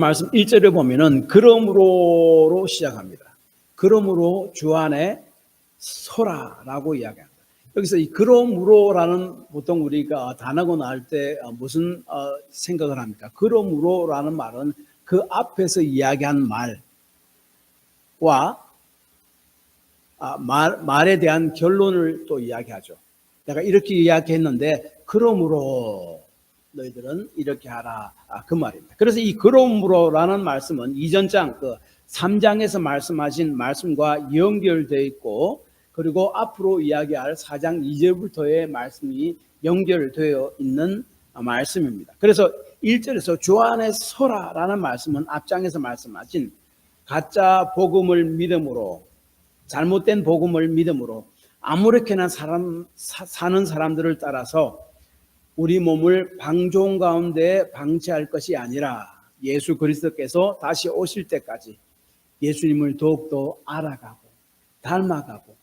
말씀 1절에 보면은 그러므로로 시작합니다. 그러므로 주 안에 서라라고 이야기합니다. 여기서 이 그러므로라는 보통 우리가 단어가 나올 때 무슨 생각을 합니까? 그러므로라는 말은 그 앞에서 이야기한 말과 말에 대한 결론을 또 이야기하죠. 내가 이렇게 이야기했는데 그러므로 너희들은 이렇게 하라, 그 말입니다. 그래서 이 그러므로라는 말씀은 이전 장 3장에서 말씀하신 말씀과 연결되어 있고, 그리고 앞으로 이야기할 4장 2절부터의 말씀이 연결되어 있는 말씀입니다. 그래서 1절에서 주 안에 서라라는 말씀은 앞장에서 말씀하신 가짜 복음을 믿음으로, 잘못된 복음을 믿음으로 아무렇게나 사는 사람들을 따라서 우리 몸을 방종 가운데 방치할 것이 아니라 예수 그리스도께서 다시 오실 때까지 예수님을 더욱더 알아가고 닮아가고,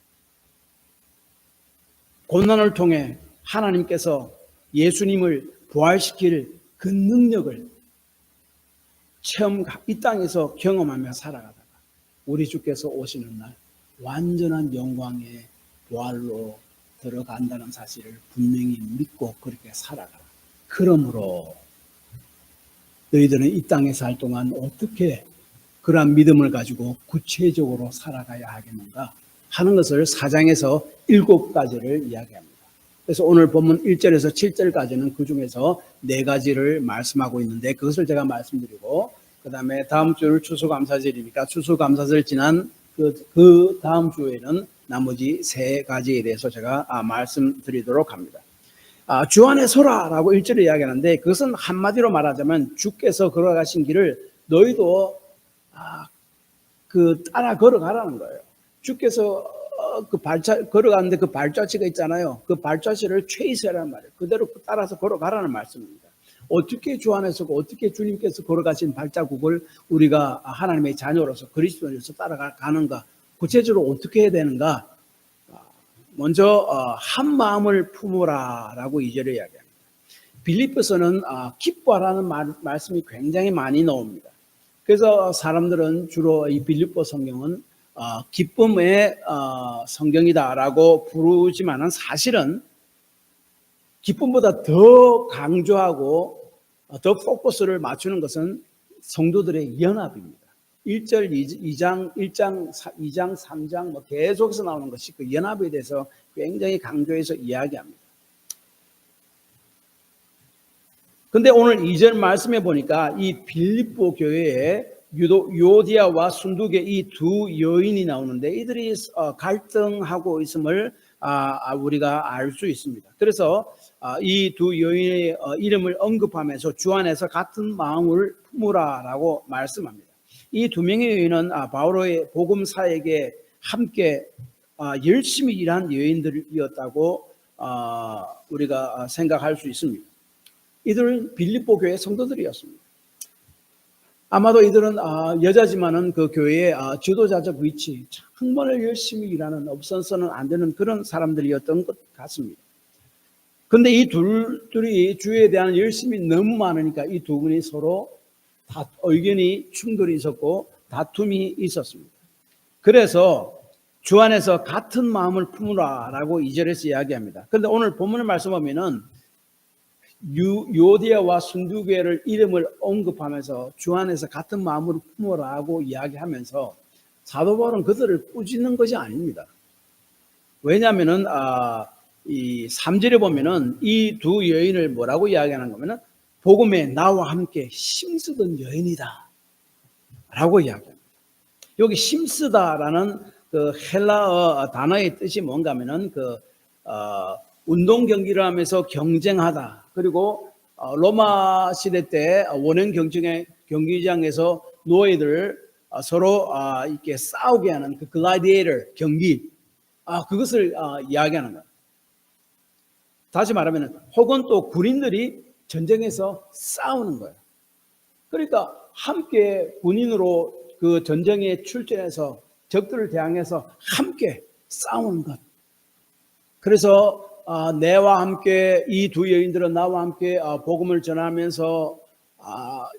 고난을 통해 하나님께서 예수님을 부활시킬 그 능력을 이 땅에서 경험하며 살아가다가 우리 주께서 오시는 날 완전한 영광의 부활로 들어간다는 사실을 분명히 믿고 그렇게 살아가라. 그러므로 너희들은 이 땅에 살 동안 어떻게 그러한 믿음을 가지고 구체적으로 살아가야 하겠는가 하는 것을 4장에서 7가지를 이야기합니다. 그래서 오늘 본문 1절에서 7절까지는 그 중에서 4가지를 말씀하고 있는데, 그것을 제가 말씀드리고, 그 다음에 다음 주를 추수감사절이니까 추수감사절 지난 그 다음 주에는 나머지 3가지에 대해서 제가 말씀드리도록 합니다. 주 안에 서라라고 1절에 이야기하는데, 그것은 한마디로 말하자면 주께서 걸어가신 길을 너희도 따라 걸어가라는 거예요. 주께서 걸어가는데 그 발자취가 있잖아요. 그 발자취를 최이세라는 말이에요. 그대로 따라서 걸어가라는 말씀입니다. 어떻게 주 안에 서고 어떻게 주님께서 걸어가신 발자국을 우리가 하나님의 자녀로서 그리스도인으로서 따라가는가, 구체적으로 어떻게 해야 되는가? 먼저 한 마음을 품으라라고 2절에 이야기합니다. 빌립보서는 기뻐하라는 말씀이 굉장히 많이 나옵니다. 그래서 사람들은 주로 이 빌립보 성경은 기쁨의 성경이다라고 부르지만은 사실은 기쁨보다 더 강조하고 더 포커스를 맞추는 것은 성도들의 연합입니다. 1절, 2장, 3장 계속해서 나오는 것이 그 연합에 대해서 굉장히 강조해서 이야기합니다. 근데 오늘 2절 말씀해 보니까 이 빌립보 교회에 유오디아와 순두계 이 두 여인이 나오는데, 이들이 갈등하고 있음을 우리가 알 수 있습니다. 그래서 이 두 여인의 이름을 언급하면서 주 안에서 같은 마음을 품으라라고 말씀합니다. 이 두 명의 여인은 바울의 복음 사역에 함께 열심히 일한 여인들이었다고 우리가 생각할 수 있습니다. 이들은 빌립보 교회 성도들이었습니다. 아마도 이들은 여자지만은 그 교회의 지도자적 위치, 정말 열심히 일하는, 없어서는 안 되는 그런 사람들이었던 것 같습니다. 근데 이 둘이 주에 대한 열심이 너무 많으니까 이 두 분이 서로 의견이 충돌이 있었고 다툼이 있었습니다. 그래서 주 안에서 같은 마음을 품으라라고 2절에서 이야기합니다. 그런데 오늘 본문을 말씀하면은 유오디아와 순두계를 이름을 언급하면서 주 안에서 같은 마음을 품으라고 이야기하면서 사도 바울은 그들을 꾸짖는 것이 아닙니다. 왜냐하면은 이 3절에 보면은 이 두 여인을 뭐라고 이야기하는 거면은 복음에 나와 함께 힘쓰던 여인이다 라고 이야기합니다. 여기 힘쓰다라는 그 헬라어 단어의 뜻이 뭔가 하면은 운동 경기를 하면서 경쟁하다, 그리고 로마 시대 때 원형 경기장에서 노예들을 서로 이렇게 싸우게 하는 그 글라디에이터 경기, 그것을 이야기하는 거예요. 다시 말하면 혹은 또 군인들이 전쟁에서 싸우는 거예요. 그러니까 함께 군인으로 그 전쟁에 출전해서 적들을 대항해서 함께 싸우는 것. 그래서 내와 함께 이 두 여인들은 나와 함께 복음을 전하면서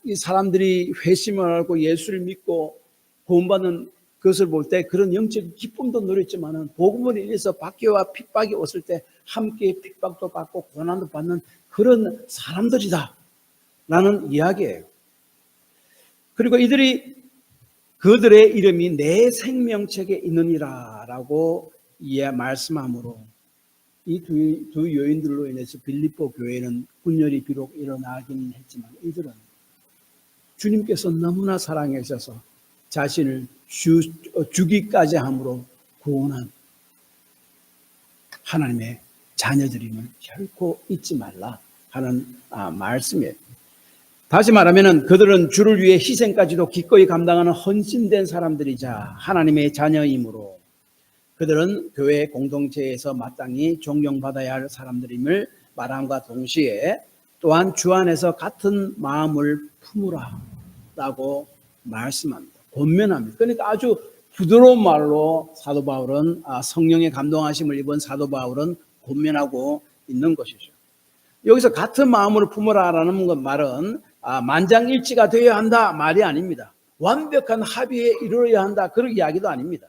이 사람들이 회심을 하고 예수를 믿고 구원받는 그것을 볼 때 그런 영적 기쁨도 누렸지만은 복음을 인해서 박해와 핍박이 왔을 때 함께 핍박도 받고 고난도 받는 그런 사람들이다 라는 이야기예요. 그리고 이들이 그들의 이름이 내 생명책에 있느니라 라고 말씀함으로 이 두 요인들로 인해서 빌립보 교회는 분열이 비록 일어나긴 했지만 이들은 주님께서 너무나 사랑해 주셔서 자신을 주기까지 함으로 구원한 하나님의 자녀들임을 결코 잊지 말라 하는 말씀이에요. 다시 말하면 그들은 주를 위해 희생까지도 기꺼이 감당하는 헌신된 사람들이자 하나님의 자녀이므로 그들은 교회 공동체에서 마땅히 존경받아야 할 사람들임을 말함과 동시에 또한 주 안에서 같은 마음을 품으라 라고 말씀합니다. 권면합니다. 그러니까 아주 부드러운 말로 사도 바울은 성령의 감동하심을 입은 사도 바울은 권면하고 있는 것이죠. 여기서 같은 마음을 품으라라는 말은 만장일치가 되어야 한다 말이 아닙니다. 완벽한 합의에 이르러야 한다 그런 이야기도 아닙니다.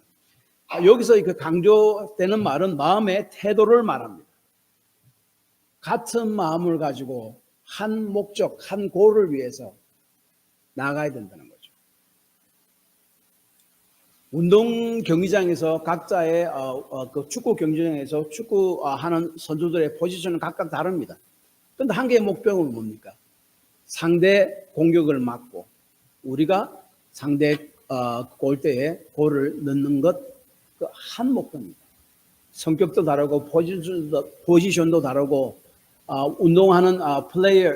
여기서 그 강조되는 말은 마음의 태도를 말합니다. 같은 마음을 가지고 한 목적, 한 골을 위해서 나가야 된다는 거죠. 운동 경기장에서 각자의 그 축구 경기장에서 축구하는 선수들의 포지션은 각각 다릅니다. 그런데 한 개의 목표는 뭡니까? 상대 공격을 막고 우리가 상대 골대에 골을 넣는 것 그 한 목표입니다. 성격도 다르고 포지션도 다르고 운동하는 플레이어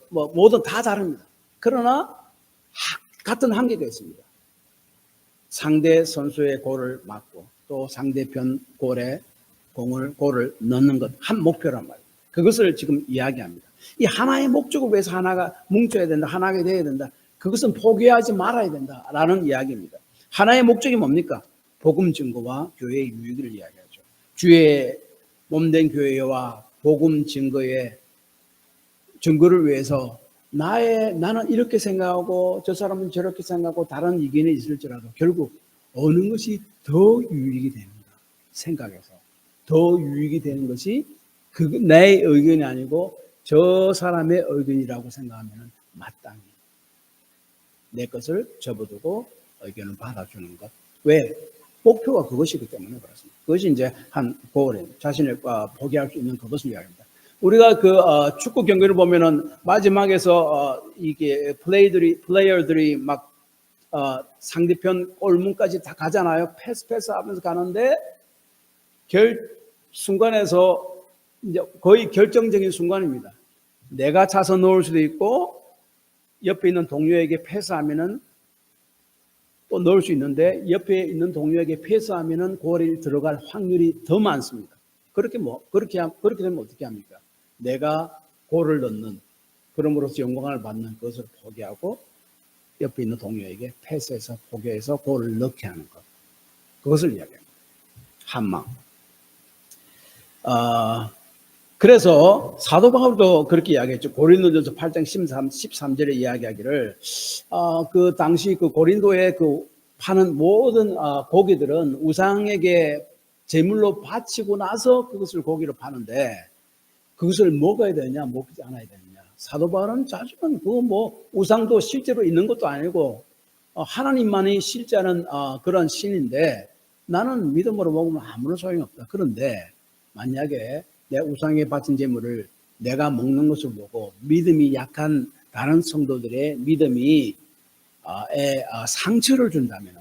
모든 다 다릅니다. 그러나 같은 한계가 있습니다. 상대 선수의 골을 막고 또 상대편 골에 골을 넣는 것 한 목표란 말이에요. 그것을 지금 이야기합니다. 이 하나의 목적을 위해서 하나가 뭉쳐야 된다, 하나가 되어야 된다. 그것은 포기하지 말아야 된다라는 이야기입니다. 하나의 목적이 뭡니까? 복음 증거와 교회의 유익을 이야기하죠. 주의 몸된 교회와 복음 증거의 증거를 위해서 나는 이렇게 생각하고 저 사람은 저렇게 생각하고 다른 의견이 있을지라도 결국 어느 것이 더 유익이 되는가 생각해서 더 유익이 되는 것이 내 의견이 아니고 저 사람의 의견이라고 생각하면 마땅히 내 것을 접어두고 의견을 받아주는 것. 왜? 목표가 그것이기 때문에 그렇습니다. 그것이 이제 한 고을에 자신을 포기할 수 있는 그것을 이야기합니다. 우리가 그 축구 경기를 보면은 마지막에서 이게 플레이어들이 막 상대편 골문까지 다 가잖아요. 패스 하면서 가는데 순간에서 이제 거의 결정적인 순간입니다. 내가 차서 넣을 수도 있고 옆에 있는 동료에게 패스하면은 또 넣을 수 있는데 옆에 있는 동료에게 패스하면은 골이 들어갈 확률이 더 많습니다. 그렇게 되면 어떻게 합니까? 내가 골을 넣는 그럼으로써 영광을 받는 것을 포기하고 옆에 있는 동료에게 패스해서 포기해서 골을 넣게 하는 것. 그것을 이야기합니다. 한망. 그래서 사도 바울도 그렇게 이야기했죠. 고린도전서 8장 13절에 이야기하기를 그 당시 그 고린도에 그 파는 모든 고기들은 우상에게 제물로 바치고 나서 그것을 고기로 파는데 그것을 먹어야 되느냐 먹지 않아야 되느냐. 사도 바울은 자주는 우상도 실제로 있는 것도 아니고 하나님만이 실제는 그런 신인데 나는 믿음으로 먹으면 아무런 소용이 없다. 그런데 만약에 내 우상에 바친 제물을 내가 먹는 것을 보고 믿음이 약한 다른 성도들의 믿음이 상처를 준다면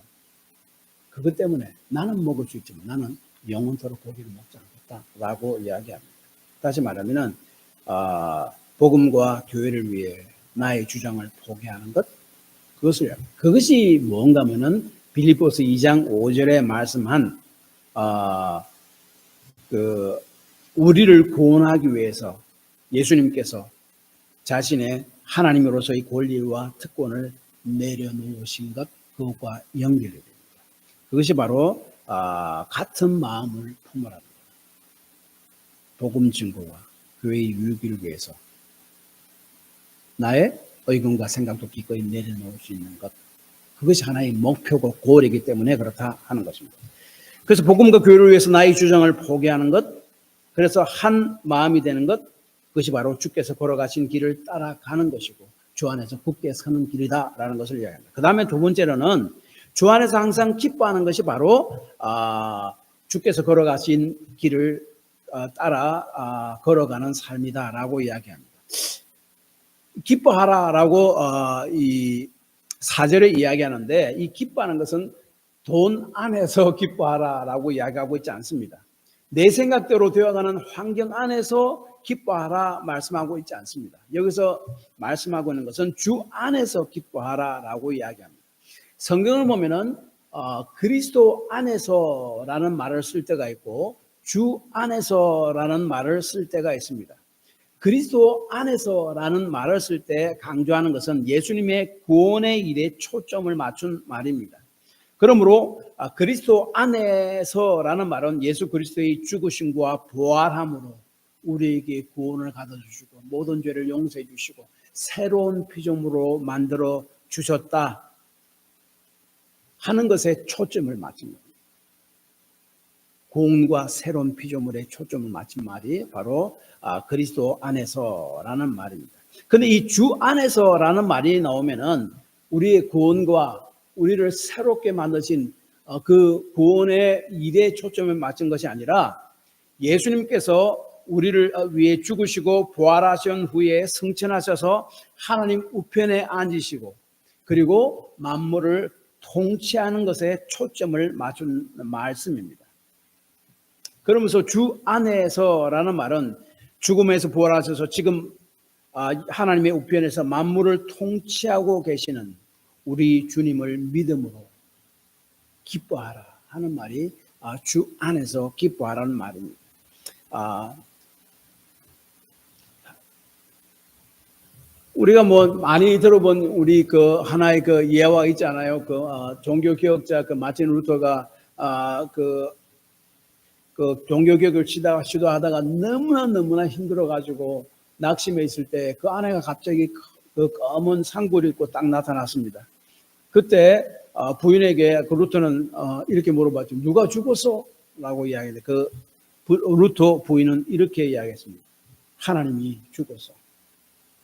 그것 때문에 나는 먹을 수 있지만 나는 영원토록 고기를 먹지 않겠다라고 이야기합니다. 다시 말하면 복음과 교회를 위해 나의 주장을 포기하는 것 그것이 뭔가 하면은 빌립보서 2장 5절에 말씀한 우리를 구원하기 위해서 예수님께서 자신의 하나님으로서의 권리와 특권을 내려놓으신 것 그것과 연결이 됩니다. 그것이 바로 같은 마음을 품으라. 복음 증거와 교회의 유익을 위해서 나의 의금과 생각도 기꺼이 내려놓을 수 있는 것. 그것이 하나의 목표고 고리이기 때문에 그렇다 하는 것입니다. 그래서 복음과 교회를 위해서 나의 주장을 포기하는 것, 그래서 한 마음이 되는 것, 그것이 바로 주께서 걸어가신 길을 따라가는 것이고 주 안에서 굳게 서는 길이다라는 것을 이야기합니다. 그 다음에 두 번째로는 주 안에서 항상 기뻐하는 것이 바로 주께서 걸어가신 길을 따라 걸어가는 삶이다라고 이야기합니다. 기뻐하라라고 이 4절에 이야기하는데 이 기뻐하는 것은 돈 안에서 기뻐하라라고 이야기하고 있지 않습니다. 내 생각대로 되어가는 환경 안에서 기뻐하라 말씀하고 있지 않습니다. 여기서 말씀하고 있는 것은 주 안에서 기뻐하라라고 이야기합니다. 성경을 보면은 그리스도 안에서라는 말을 쓸 때가 있고 주 안에서라는 말을 쓸 때가 있습니다. 그리스도 안에서라는 말을 쓸 때 강조하는 것은 예수님의 구원의 일에 초점을 맞춘 말입니다. 그러므로 그리스도 안에서라는 말은 예수 그리스도의 죽으심과 부활함으로 우리에게 구원을 가져 주시고 모든 죄를 용서해 주시고 새로운 피조물로 만들어 주셨다 하는 것에 초점을 맞춥니다. 구원과 새로운 피조물에 초점을 맞춘 말이 바로 그리스도 안에서라는 말입니다. 그런데 이 주 안에서라는 말이 나오면은 우리의 구원과 우리를 새롭게 만드신 그 구원의 일에 초점을 맞춘 것이 아니라 예수님께서 우리를 위해 죽으시고 부활하신 후에 승천하셔서 하나님 우편에 앉으시고 그리고 만물을 통치하는 것에 초점을 맞춘 말씀입니다. 그러면서 주 안에서라는 말은 죽음에서 부활하셔서 지금 하나님의 우편에서 만물을 통치하고 계시는 우리 주님을 믿음으로 기뻐하라 하는 말이 주 안에서 기뻐하라는 말입니다. 우리가 많이 들어본 우리 그 하나의 그 예화 있잖아요. 그 종교 개혁자 그 마틴 루터가 그 종교 개혁을 시도하다가 너무나 힘들어가지고 낙심해 있을 때 그 아내가 갑자기 그 검은 상구를 입고 딱 나타났습니다. 그때 부인에게 그 루터는 이렇게 물어봤죠. 누가 죽었어? 라고 이야기했는데 그 루터 부인은 이렇게 이야기했습니다. 하나님이 죽었어.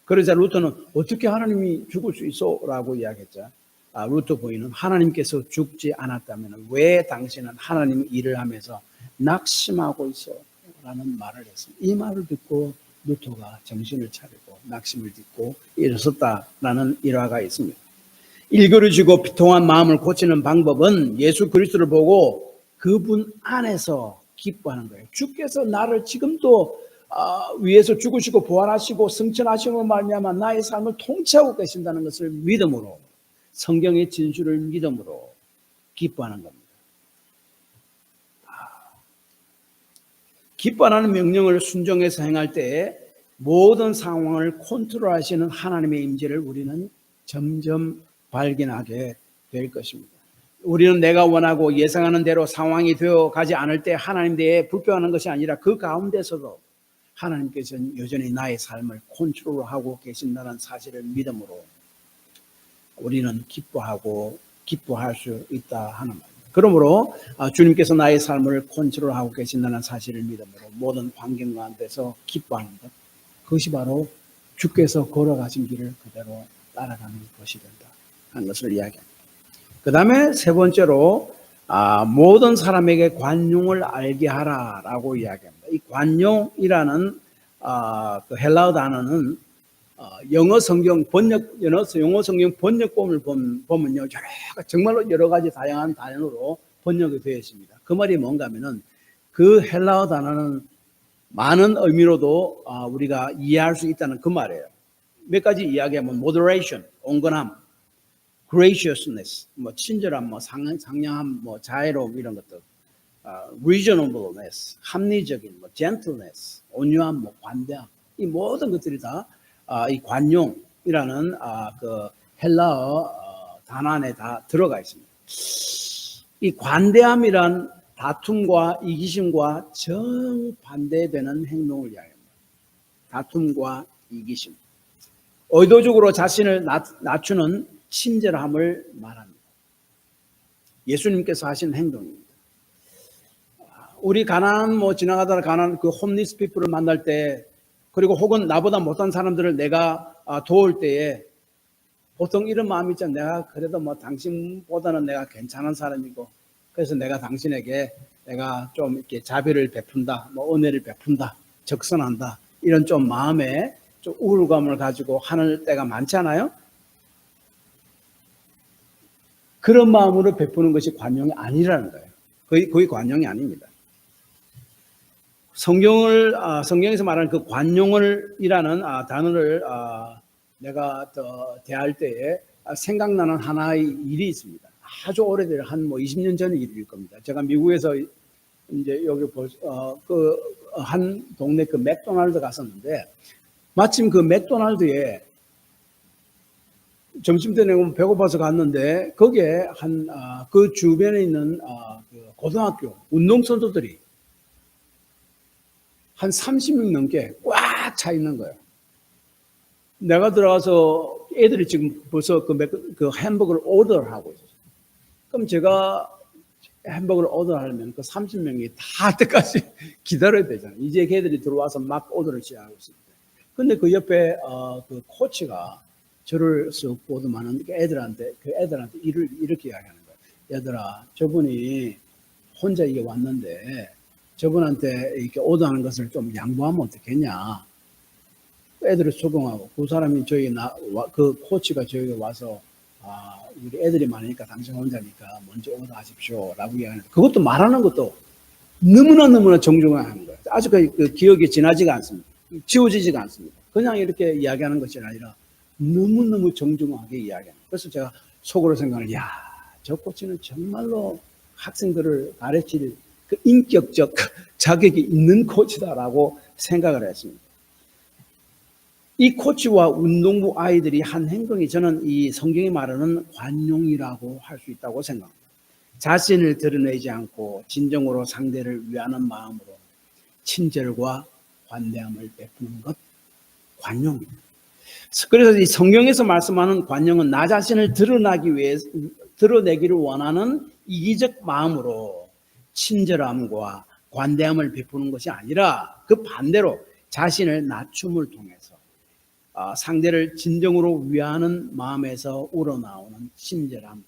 그러자 루터는 어떻게 하나님이 죽을 수 있어? 라고 이야기했죠. 루터 부인은 하나님께서 죽지 않았다면 왜 당신은 하나님 일을 하면서 낙심하고 있어? 라는 말을 했습니다. 이 말을 듣고 루터가 정신을 차리고 낙심을 딛고 일어섰다라는 일화가 있습니다. 일그러지고 비통한 마음을 고치는 방법은 예수 그리스도를 보고 그분 안에서 기뻐하는 거예요. 주께서 나를 지금도 위에서 죽으시고 부활하시고 승천하시고 말미암아 나의 삶을 통치하고 계신다는 것을 믿음으로 성경의 진술을 믿음으로 기뻐하는 겁니다. 기뻐하는 명령을 순종해서 행할 때에 모든 상황을 컨트롤하시는 하나님의 임재를 우리는 점점 발견하게 될 것입니다. 우리는 내가 원하고 예상하는 대로 상황이 되어 가지 않을 때 하나님 대해 불평하는 것이 아니라 그 가운데서도 하나님께서는 여전히 나의 삶을 컨트롤하고 계신다는 사실을 믿음으로 우리는 기뻐할 수 있다 하는 말입니다. 그러므로 주님께서 나의 삶을 컨트롤하고 계신다는 사실을 믿음으로 모든 환경 가운데서 기뻐하는 것, 그것이 바로 주께서 걸어가신 길을 그대로 따라가는 것이 된다 하는 것을 이야기합니다. 그 다음에 세 번째로 모든 사람에게 관용을 알게 하라라고 이야기합니다. 이 관용이라는 그 헬라어 단어는 영어 성경 번역본을 보면요, 정말로 여러 가지 다양한 단어로 번역이 되어 있습니다. 그 말이 뭔가 하면은 그 헬라어 단어는 많은 의미로도 우리가 이해할 수 있다는 그 말이에요. 몇 가지 이야기하면 moderation, 온건함, graciousness, 친절함, 상냥함, 자애로움 이런 것들, reasonableness, 합리적인, gentleness, 온유함, 관대함, 이 모든 것들이 다 이 관용이라는 그 헬라어 단어 안에 다 들어가 있습니다. 이 관대함이란 다툼과 이기심과 정반대되는 행동을 이야기합니다. 다툼과 이기심. 의도적으로 자신을 낮추는 친절함을 말합니다. 예수님께서 하신 행동입니다. 우리 지나가다가 가난한 그 홈리스 피플을 만날 때, 그리고 혹은 나보다 못한 사람들을 내가 도울 때에 보통 이런 마음이 있잖아요. 내가 그래도 당신보다는 내가 괜찮은 사람이고, 그래서 내가 당신에게 내가 좀 이렇게 자비를 베푼다, 은혜를 베푼다, 적선한다, 이런 좀 마음에 좀 우울감을 가지고 하는 때가 많잖아요. 그런 마음으로 베푸는 것이 관용이 아니라는 거예요. 거의 관용이 아닙니다. 성경에서 말하는 그 관용을이라는 단어를 내가 대할 때에 생각나는 하나의 일이 있습니다. 아주 오래된 한 20년 전의 일일 겁니다. 제가 미국에서 이제 여기 한 동네 그 맥도날드 갔었는데, 마침 그 맥도날드에 점심 때 내가 배고파서 갔는데, 거기에 그 주변에 있는 그 고등학교 운동선수들이 한 30명 넘게 꽉 차 있는 거예요. 내가 들어가서 애들이 지금 벌써 그 햄버거를 오더를 하고 있었어요. 그럼 제가 햄버거를 오더하려면 그 30명이 다 할 때까지 기다려야 되잖아요. 이제 걔들이 들어와서 막 오더를 시작하고 있습니다. 근데 그 옆에 그 코치가 저를 쓱 보더만은 그 애들한테 이렇게 이야기하는 거예요. 얘들아, 저분이 혼자 이게 왔는데 저분한테 이렇게 오더하는 것을 좀 양보하면 어떻겠냐. 애들을 수긍하고, 그 사람이 그 코치가 저에게 와서 우리 애들이 많으니까 당신 혼자니까 먼저 오더하십시오 라고 이야기하는데, 그것도 말하는 것도 너무나 정중하게 거예요. 아주 그 기억이 지워지지가 않습니다. 그냥 이렇게 이야기하는 것이 아니라 너무너무 정중하게 이야기하는 거예요. 그래서 제가 속으로 생각을, 저 코치는 정말로 학생들을 가르칠 그 인격적 자격이 있는 코치다라고 생각을 했습니다. 이 코치와 운동부 아이들이 한 행동이 저는 이 성경이 말하는 관용이라고 할 수 있다고 생각합니다. 자신을 드러내지 않고 진정으로 상대를 위하는 마음으로 친절과 관대함을 베푸는 것, 관용입니다. 그래서 이 성경에서 말씀하는 관용은 나 자신을 드러내기를 원하는 이기적 마음으로 친절함과 관대함을 베푸는 것이 아니라, 그 반대로 자신을 낮춤을 통해서 상대를 진정으로 위하는 마음에서 우러나오는 친절함,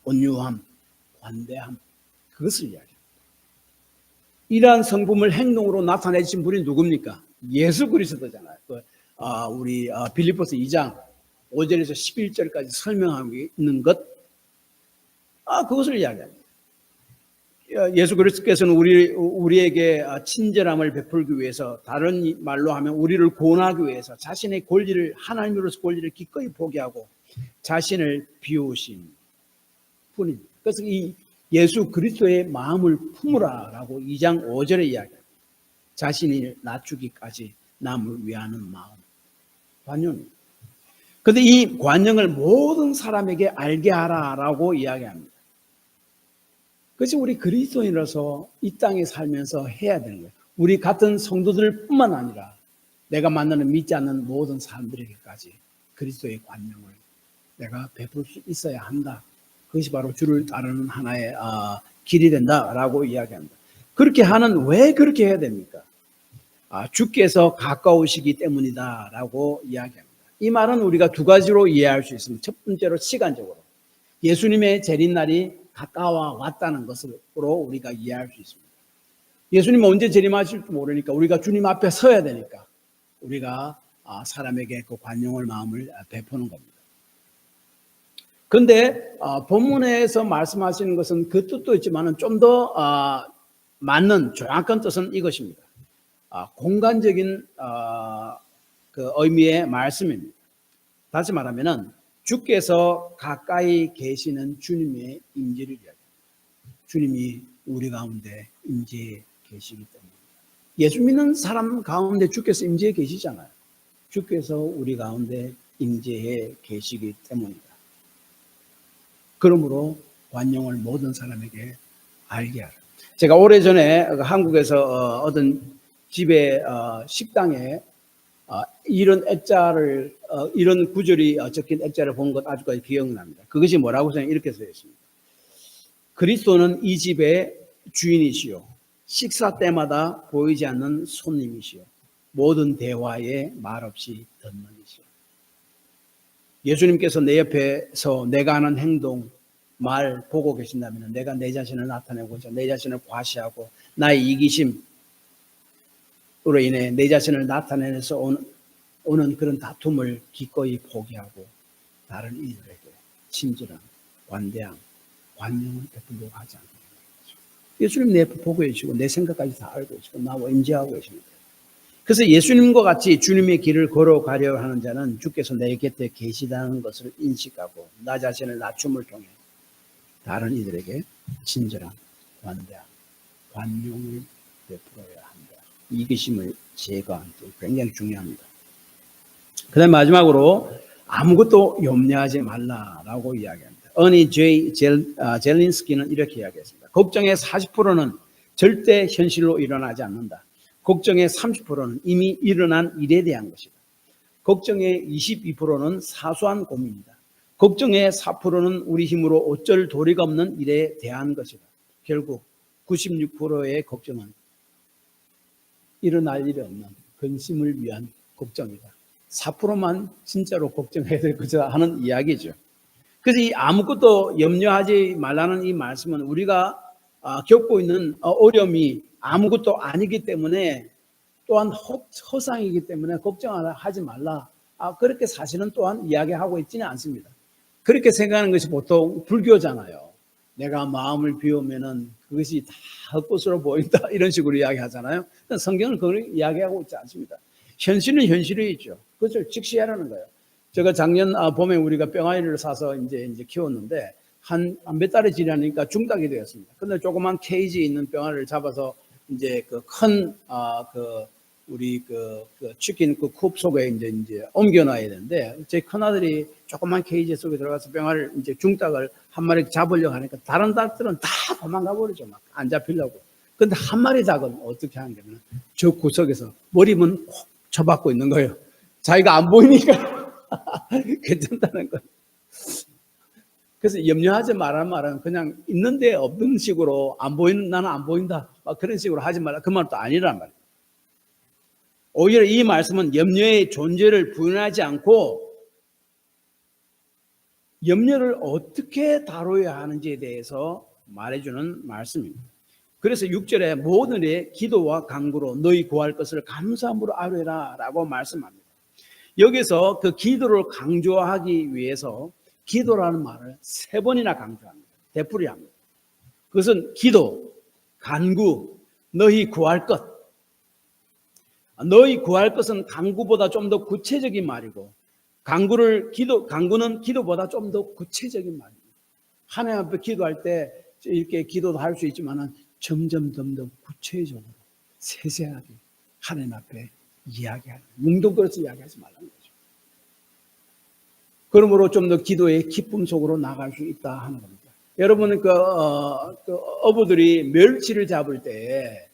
온유함, 관대함, 그것을 이야기합니다. 이러한 성품을 행동으로 나타내신 분이 누굽니까? 예수 그리스도잖아요. 우리 빌립보서 2장 5절에서 11절까지 설명하고 있는 것, 그것을 이야기합니다. 예수 그리스도께서는 우리에게 친절함을 베풀기 위해서, 다른 말로 하면 우리를 구원하기 위해서 자신의 하나님으로서 권리를 기꺼이 포기하고 자신을 비우신 분입니다. 그래서 이 예수 그리스도의 마음을 품으라라고 2장 5절에 이야기합니다. 자신을 낮추기까지 남을 위하는 마음, 관용입니다. 그런데 이 관용을 모든 사람에게 알게 하라라고 이야기합니다. 그것이 우리 그리스도인으로서 이 땅에 살면서 해야 되는 거예요. 우리 같은 성도들 뿐만 아니라 내가 만나는 믿지 않는 모든 사람들에게까지 그리스도의 관용을 내가 베풀 수 있어야 한다. 그것이 바로 주를 따르는 하나의 길이 된다라고 이야기합니다. 왜 그렇게 해야 됩니까? 주께서 가까우시기 때문이다라고 이야기합니다. 이 말은 우리가 두 가지로 이해할 수 있습니다. 첫 번째로 시간적으로 예수님의 재림날이 가까워 왔다는 것으로 우리가 이해할 수 있습니다. 예수님은 언제 재림하실지 모르니까 우리가 주님 앞에 서야 되니까 우리가 사람에게 그 관용을 마음을 베푸는 겁니다. 그런데 본문에서 말씀하시는 것은 그 뜻도 있지만 좀 더 맞는 정확한 뜻은 이것입니다. 공간적인 그 의미의 말씀입니다. 다시 말하면은 주께서 가까이 계시는 주님의 임재를 이야기합니다. 주님이 우리 가운데 임재해 계시기 때문입니다. 예수 믿는 사람 가운데 주께서 임재해 계시잖아요. 주께서 우리 가운데 임재해 계시기 때문이다. 그러므로 관용을 모든 사람에게 알게 하라. 제가 오래전에 한국에서 어떤 집에 식당에 이런 액자를 이런 구절이 적힌 액자를 본 것 아주까지 기억납니다. 그것이 뭐라고 저는 이렇게 써 있습니다. 그리스도는 이 집의 주인이시요 식사 때마다 보이지 않는 손님이시요 모든 대화에 말없이 듣는 이시요. 예수님께서 내 옆에서 내가 하는 행동, 말 보고 계신다면 내가 내 자신을 나타내고자 내 자신을 과시하고 나의 이기심으로 인해 내 자신을 나타내서 오는 그런 다툼을 기꺼이 포기하고 다른 이들에게 친절한 관대함, 관용을 베풀려고 하지 않는 거죠. 예수님 내 옆에 보고 계시고 내 생각까지 다 알고 계시고 나와 임재하고 계십니다. 그래서 예수님과 같이 주님의 길을 걸어가려 하는 자는 주께서 내 곁에 계시다는 것을 인식하고 나 자신을 낮춤을 통해 다른 이들에게 친절한 관대함, 관용을 베풀어야 한다. 이기심을 제거하는 게 굉장히 중요합니다. 그 다음 마지막으로 아무것도 염려하지 말라라고 이야기합니다. 어니 제이 젤린스키는 이렇게 이야기했습니다. 걱정의 40%는 절대 현실로 일어나지 않는다. 걱정의 30%는 이미 일어난 일에 대한 것이다. 걱정의 22%는 사소한 고민이다. 걱정의 4%는 우리 힘으로 어쩔 도리가 없는 일에 대한 것이다. 결국 96%의 걱정은 일어날 일이 없는 근심을 위한 걱정이다. 4%만 진짜로 걱정해야 될 것이다 하는 이야기죠. 그래서 이 아무것도 염려하지 말라는 이 말씀은 우리가 겪고 있는 어려움이 아무것도 아니기 때문에 또한 허상이기 때문에 걱정하지 말라. 그렇게 사실은 또한 이야기하고 있지는 않습니다. 그렇게 생각하는 것이 보통 불교잖아요. 내가 마음을 비우면은 그것이 다 헛것으로 보인다 이런 식으로 이야기하잖아요. 성경은 그걸 이야기하고 있지 않습니다. 현실은 현실이죠. 그것을 직시하라는 거예요. 제가 작년 봄에 우리가 병아리를 사서 이제 키웠는데 한 몇 달이 지나니까 중닭이 되었습니다. 근데 조그만 케이지에 있는 병아리를 잡아서 이제 그 큰 우리 치킨 쿱 속에 이제 옮겨놔야 되는데 제 큰아들이 조그만 케이지 속에 들어가서 병아리를 이제 중닭을 한 마리 잡으려고 하니까 다른 닭들은 다 도망가 버리죠. 막 안 잡히려고. 근데 한 마리 닭은 어떻게 하냐면 저 구석에서 머리만 콕 쳐박고 있는 거예요. 자기가 안 보이니까 괜찮다는 거예요. 그래서 염려하지 말란 말은 그냥 있는데 없는 식으로 나는 안 보인다. 막 그런 식으로 하지 말라. 그 말도 아니란 말이에요. 오히려 이 말씀은 염려의 존재를 부인하지 않고 염려를 어떻게 다뤄야 하는지에 대해서 말해주는 말씀입니다. 그래서 6절에 모든 일에 기도와 간구로 너희 구할 것을 감사함으로 아뢰라 라고 말씀합니다. 여기서 그 기도를 강조하기 위해서 기도라는 말을 3번이나 강조합니다. 되풀이합니다. 그것은 기도, 간구, 너희 구할 것. 너희 구할 것은 간구보다 좀 더 구체적인 말이고 간구는 기도보다 좀 더 구체적인 말입니다. 하나님 앞에 기도할 때 이렇게 기도도 할 수 있지만 점점 더 구체적으로 세세하게 하나님 앞에 이야기하는 뭉뚱그려서 이야기하지 말라는 거죠. 그러므로 좀 더 기도의 기쁨 속으로 나갈 수 있다 하는 겁니다. 여러분 어부들이 멸치를 잡을 때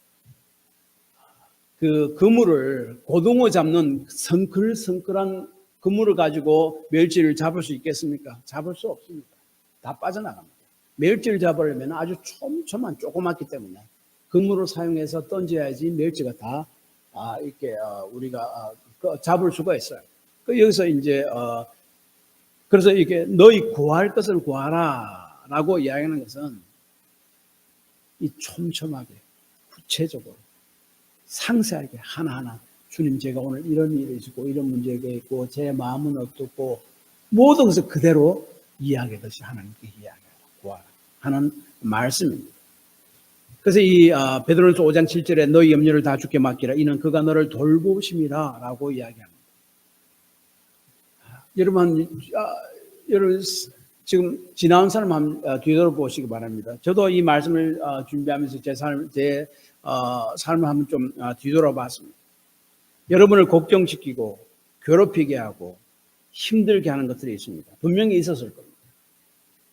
그 그물을 고등어 잡는 성클성클한 그물을 가지고 멸치를 잡을 수 있겠습니까? 잡을 수 없습니다. 다 빠져나갑니다. 멸치를 잡으려면 아주 촘촘한 조그맣기 때문에 그물을 사용해서 던져야지 멸치가 다 이렇게 우리가 잡을 수가 있어요. 여기서 이제 그래서 이렇게 너희 구할 것을 구하라라고 이야기하는 것은 이 촘촘하게 구체적으로 상세하게 하나하나 주님 제가 오늘 이런 일이 있고 이런 문제가 있고 제 마음은 어떻고 모든 것을 그대로 이야기하듯이 하나님께 이야기하라 하는 말씀입니다. 그래서 이 베드로전서 5장 7절에 너희 염려를 다 주께 맡기라 이는 그가 너를 돌보심이라 라고 이야기합니다. 여러분 지금 지나온 사람 한번 뒤돌아보시기 바랍니다. 저도 이 말씀을 준비하면서 제 삶을 한번 좀 뒤돌아봤습니다. 여러분을 걱정시키고 괴롭히게 하고 힘들게 하는 것들이 있습니다. 분명히 있었을 겁니다.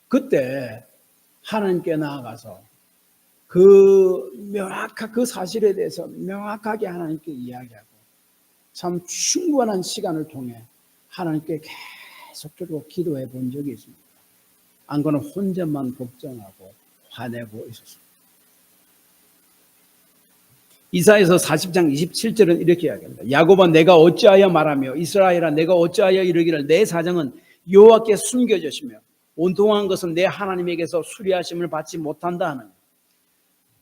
그때 하나님께 나아가서 그 사실에 대해서 명확하게 하나님께 이야기하고 참 충분한 시간을 통해 하나님께 계속적으로 기도해 본 적이 있습니다. 안 그러면 혼자만 걱정하고 화내고 있었습니다. 이사야서 40장 27절은 이렇게 이야기합니다. 야곱아 내가 어찌하여 말하며 이스라엘아 내가 어찌하여 이르기를 내 사정은 여호와께 숨겨졌으며 온통한 것은 내 하나님에게서 수리하심을 받지 못한다 하는,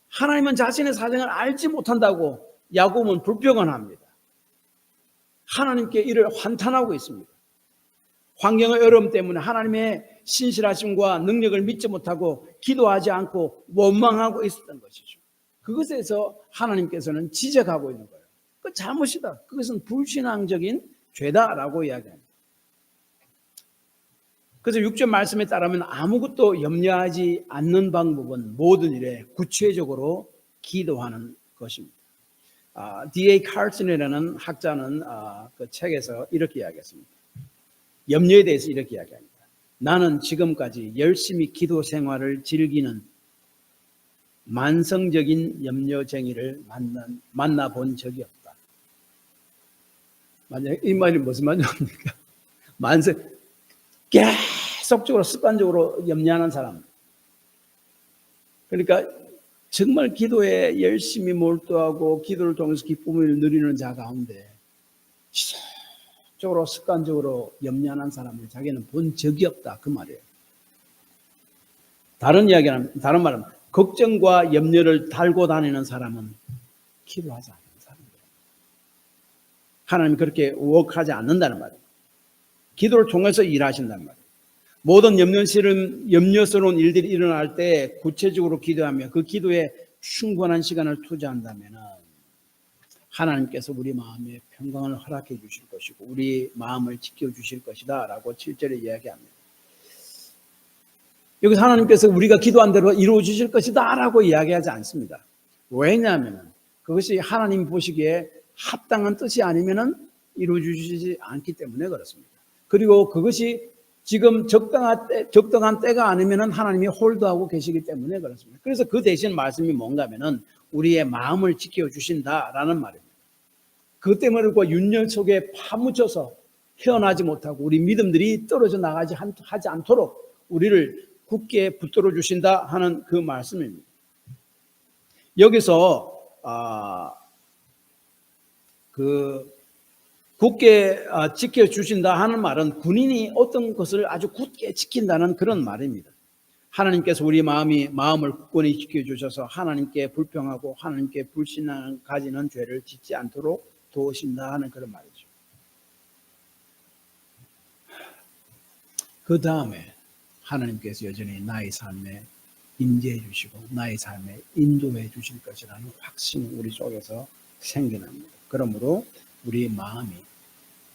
하나님은 자신의 사정을 알지 못한다고 야곱은 불평을 합니다. 하나님께 이를 환탄하고 있습니다. 환경의 어려움 때문에 하나님의 신실하심과 능력을 믿지 못하고 기도하지 않고 원망하고 있었던 것이죠. 그것에서 하나님께서는 지적하고 있는 거예요. 그 잘못이다. 그것은 불신앙적인 죄다라고 이야기합니다. 그래서 6절 말씀에 따르면 아무것도 염려하지 않는 방법은 모든 일에 구체적으로 기도하는 것입니다. D.A. 칼슨이라는 학자는 그 책에서 이렇게 이야기했습니다. 염려에 대해서 이렇게 이야기합니다. 나는 지금까지 열심히 기도 생활을 즐기는 만성적인 염려쟁이를 만나본 적이 없다. 이 말이 무슨 말입니까? 계속적으로 습관적으로 염려하는 사람. 그러니까 정말 기도에 열심히 몰두하고 기도를 통해서 기쁨을 누리는 자 가운데 지속적으로 습관적으로 염려하는 사람을 자기는 본 적이 없다. 그 말이에요. 다른 말은 걱정과 염려를 달고 다니는 사람은 기도하지 않는 사람이에요. 하나님이 그렇게 워크하지 않는다는 말이에요. 기도를 통해서 일하신다는 말이에요. 모든 염려스러운 일들이 일어날 때 구체적으로 기도하며 그 기도에 충분한 시간을 투자한다면 하나님께서 우리 마음에 평강을 허락해 주실 것이고 우리 마음을 지켜주실 것이다 라고 7절에 이야기합니다. 여기서 하나님께서 우리가 기도한 대로 이루어 주실 것이다 라고 이야기하지 않습니다. 왜냐하면 그것이 하나님 보시기에 합당한 뜻이 아니면 이루어 주시지 않기 때문에 그렇습니다. 그리고 그것이 지금 적당한 때가 아니면 하나님이 홀드하고 계시기 때문에 그렇습니다. 그래서 그 대신 말씀이 뭔가 하면은 우리의 마음을 지켜주신다라는 말입니다. 그 때문에 윤열 속에 파묻혀서 헤어나지 못하고 우리 믿음들이 떨어져 하지 않도록 우리를 굳게 붙들어 주신다 하는 그 말씀입니다. 여기서 굳게 지켜주신다 하는 말은 군인이 어떤 것을 아주 굳게 지킨다는 그런 말입니다. 하나님께서 우리 마음을 굳건히 지켜주셔서 하나님께 불평하고 하나님께 불신앙 가지는 죄를 짓지 않도록 도우신다 하는 그런 말이죠. 그 다음에 하나님께서 여전히 나의 삶에 임재해 주시고 나의 삶에 인도해 주실 것이라는 확신이 우리 속에서 생겨납니다. 그러므로 우리 마음이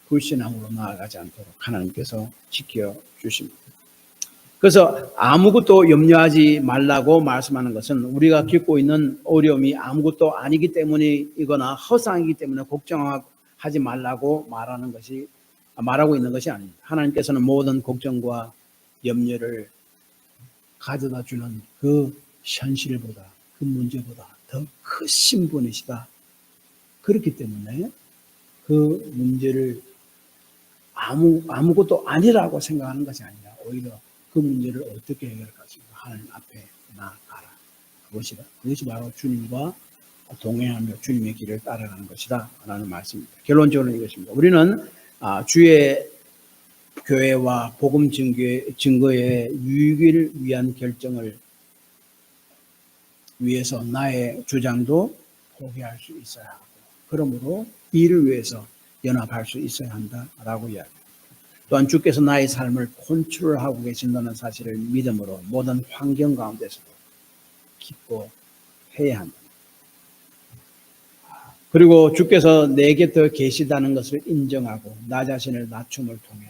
불신앙으로 나아가지 않도록 하나님께서 지켜주십니다. 그래서 아무것도 염려하지 말라고 말씀하는 것은 우리가 겪고 있는 어려움이 아무것도 아니기 때문이거나 허상이기 때문에 걱정하지 말라고 말하고 있는 것이 아닙니다. 하나님께서는 모든 걱정과 염려를 가져다 주는 그 현실보다 그 문제보다 더 크신 분이시다. 그렇기 때문에 그 문제를 아무것도 아니라고 생각하는 것이 아니라 오히려 그 문제를 어떻게 해결할 것인가 하나님 앞에 나아가라. 그것이 바로 주님과 동행하며 주님의 길을 따라가는 것이다 라는 말씀입니다. 결론적으로 이것입니다. 우리는 주의 교회와 복음 증거의 유익을 위한 결정을 위해서 나의 주장도 포기할 수 있어야 하고 그러므로 이를 위해서 연합할 수 있어야 한다라고 이야기합니다. 또한 주께서 나의 삶을 컨트롤하고 계신다는 사실을 믿음으로 모든 환경 가운데서도 기뻐해야 한다. 그리고 주께서 내 곁에 계시다는 것을 인정하고 나 자신을 낮춤을 통해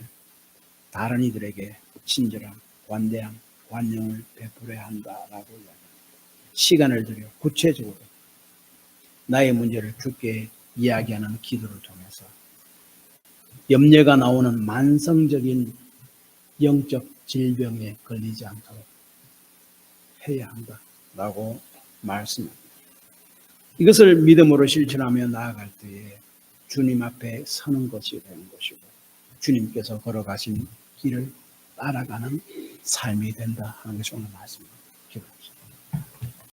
다른 이들에게 친절함, 관대함, 관용을 베풀어야 한다라고 이야기합니다. 시간을 들여 구체적으로 나의 문제를 주께 이야기하는 기도를 통해서 염려가 나오는 만성적인 영적 질병에 걸리지 않도록 해야 한다라고 말씀합니다. 이것을 믿음으로 실천하며 나아갈 때에 주님 앞에 서는 것이 되는 것이고 주님께서 걸어가신 길을 따라가는 삶이 된다 하는 것이 오늘 말씀입니다. 기도합시다.